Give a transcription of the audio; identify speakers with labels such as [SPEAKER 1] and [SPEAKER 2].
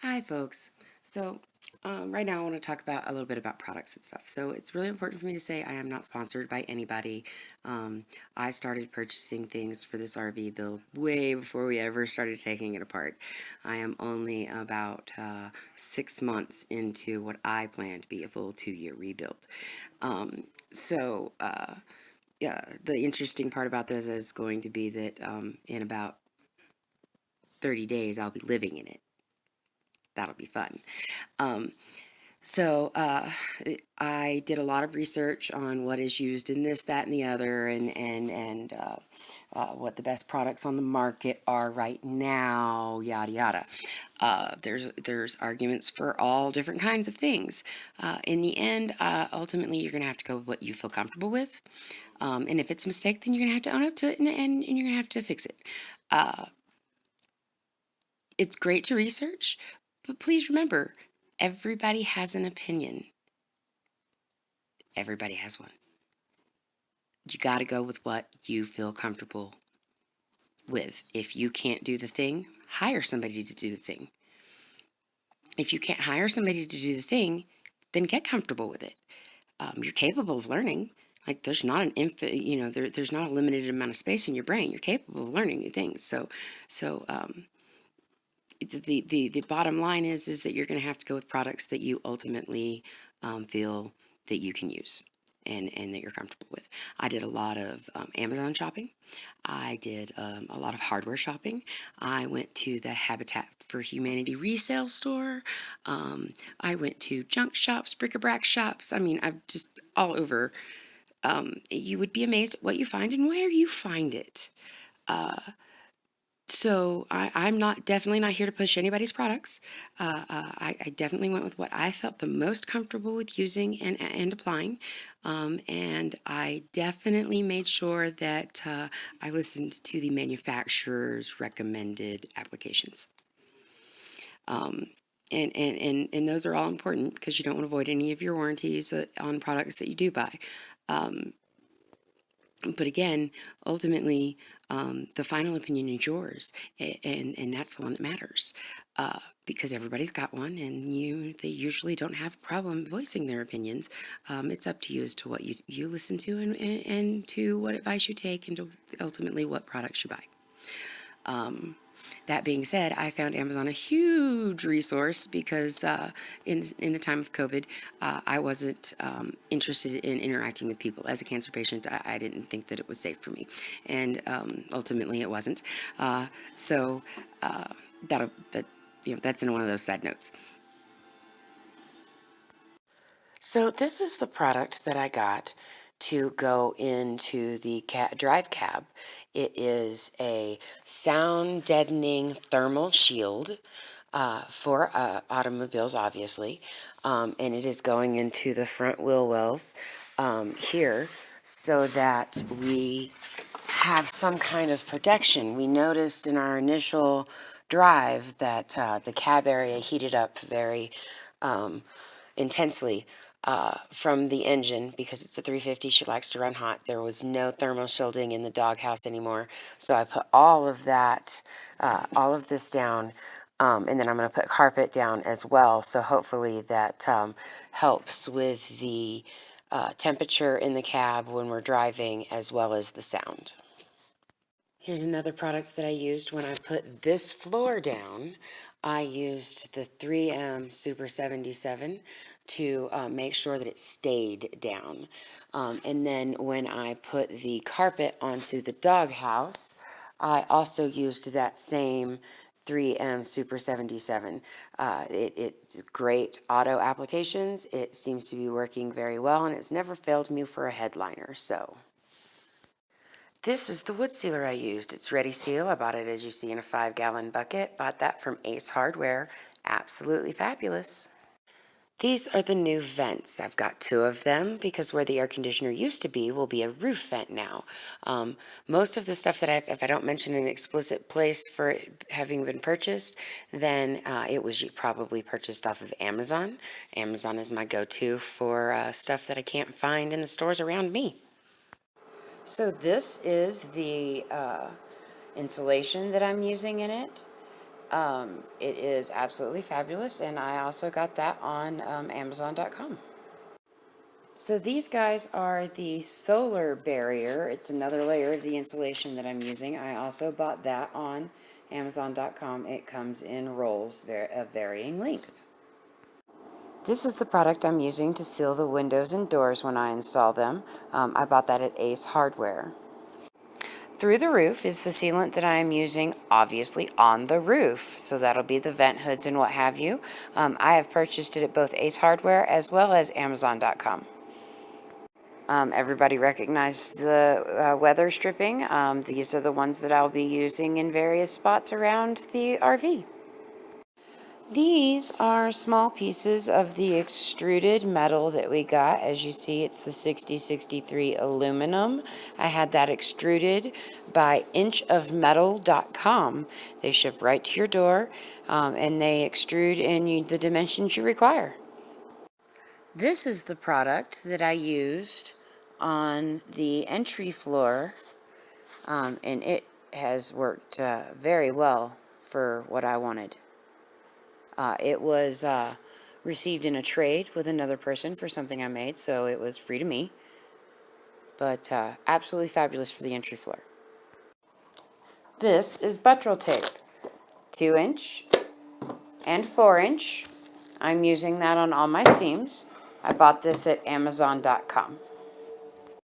[SPEAKER 1] Hi folks. So right now I want to talk about a little bit about products and stuff. So it's really important for me to say I am not sponsored by anybody. I started purchasing things for this RV build way before we ever started taking it apart. I am only about 6 months into what I plan to be a full 2-year rebuild. Um, so yeah, the interesting part about this is going to be that in about 30 days I'll be living in it. That'll be fun. Um, So I did a lot of research on what is used in this, that, and the other, and what the best products on the market are right now, yada yada. There's arguments for all different kinds of things. In the end, ultimately, you're gonna have to go with what you feel comfortable with, and if it's a mistake, then you're gonna have to own up to it, and you're gonna have to fix it. Uh, it's great to research, but please remember, everybody has an opinion. Everybody has one. You got to go with what you feel comfortable with. If you can't do the thing, hire somebody to do the thing. If you can't hire somebody to do the thing, then get comfortable with it. You're capable of learning. Like there's not an there's not a limited amount of space in your brain. You're capable of learning new things. The bottom line is that you're going to have to go with products that you ultimately feel that you can use and that you're comfortable with. I did a lot of Amazon shopping. I did a lot of hardware shopping. I went to the Habitat for Humanity resale store. I went to junk shops, bric-a-brac shops. I mean, I'm just all over. You would be amazed at what you find and where you find it. Uh, I'm not definitely not here to push anybody's products. I definitely went with what I felt the most comfortable with using and applying. And I definitely made sure that I listened to the manufacturer's recommended applications. Um, and those are all important because you don't want to void any of your warranties on products that you do buy. Um, but again, ultimately, the final opinion is yours, and that's the one that matters, because everybody's got one, and they usually don't have a problem voicing their opinions. It's up to you as to what you listen to and to what advice you take, and to ultimately what products you buy. That being said, I found Amazon a huge resource because in the time of COVID, I wasn't interested in interacting with people. As a cancer patient, I didn't think that it was safe for me, and ultimately it wasn't. So that that's in one of those side notes. So this is the product that I got to go into the drive cab. It is a sound deadening thermal shield for automobiles, obviously, and it is going into the front wheel wells here so that we have some kind of protection. We noticed in our initial drive that the cab area heated up very intensely from the engine because it's a 350. She likes to run hot. There was no thermal shielding in the doghouse anymore, so I put all of that, all of this down, and then I'm going to put carpet down as well. So hopefully that helps with the temperature in the cab when we're driving, as well as the sound. Here's another product that I used when I put this floor down. I used the 3M Super 77 to make sure that it stayed down. And then when I put the carpet onto the doghouse, I also used that same 3M Super 77. It's great auto applications. It seems to be working very well, and it's never failed me for a headliner. So this is the wood sealer I used. It's Ready Seal. I bought it, as you see, in a 5-gallon bucket. Bought that from Ace Hardware. Absolutely fabulous. These are the new vents. I've got 2 of them because where the air conditioner used to be will be a roof vent now. Most of the stuff that if I don't mention an explicit place for it having been purchased, then it was probably purchased off of Amazon. Amazon is my go-to for stuff that I can't find in the stores around me. So this is the insulation that I'm using in it. It is absolutely fabulous, and I also got that on Amazon.com. So these guys are the solar barrier. It's another layer of the insulation that I'm using. I also bought that on Amazon.com. It comes in rolls of varying length. This is the product I'm using to seal the windows and doors when I install them. I bought that at Ace Hardware. Through the roof is the sealant that I am using, obviously on the roof. So that'll be the vent hoods and what have you. I have purchased it at both Ace Hardware as well as Amazon.com. Everybody recognize the weather stripping. These are the ones that I'll be using in various spots around the RV. These are small pieces of the extruded metal that we got. As you see, it's the 6063 aluminum. I had that extruded by inchofmetal.com. They ship right to your door, and they extrude in the dimensions you require. This is the product that I used on the entry floor, and it has worked very well for what I wanted. It was received in a trade with another person for something I made, so it was free to me. But absolutely fabulous for the entry floor. This is buttrell tape, 2-inch and 4-inch. I'm using that on all my seams. I bought this at Amazon.com.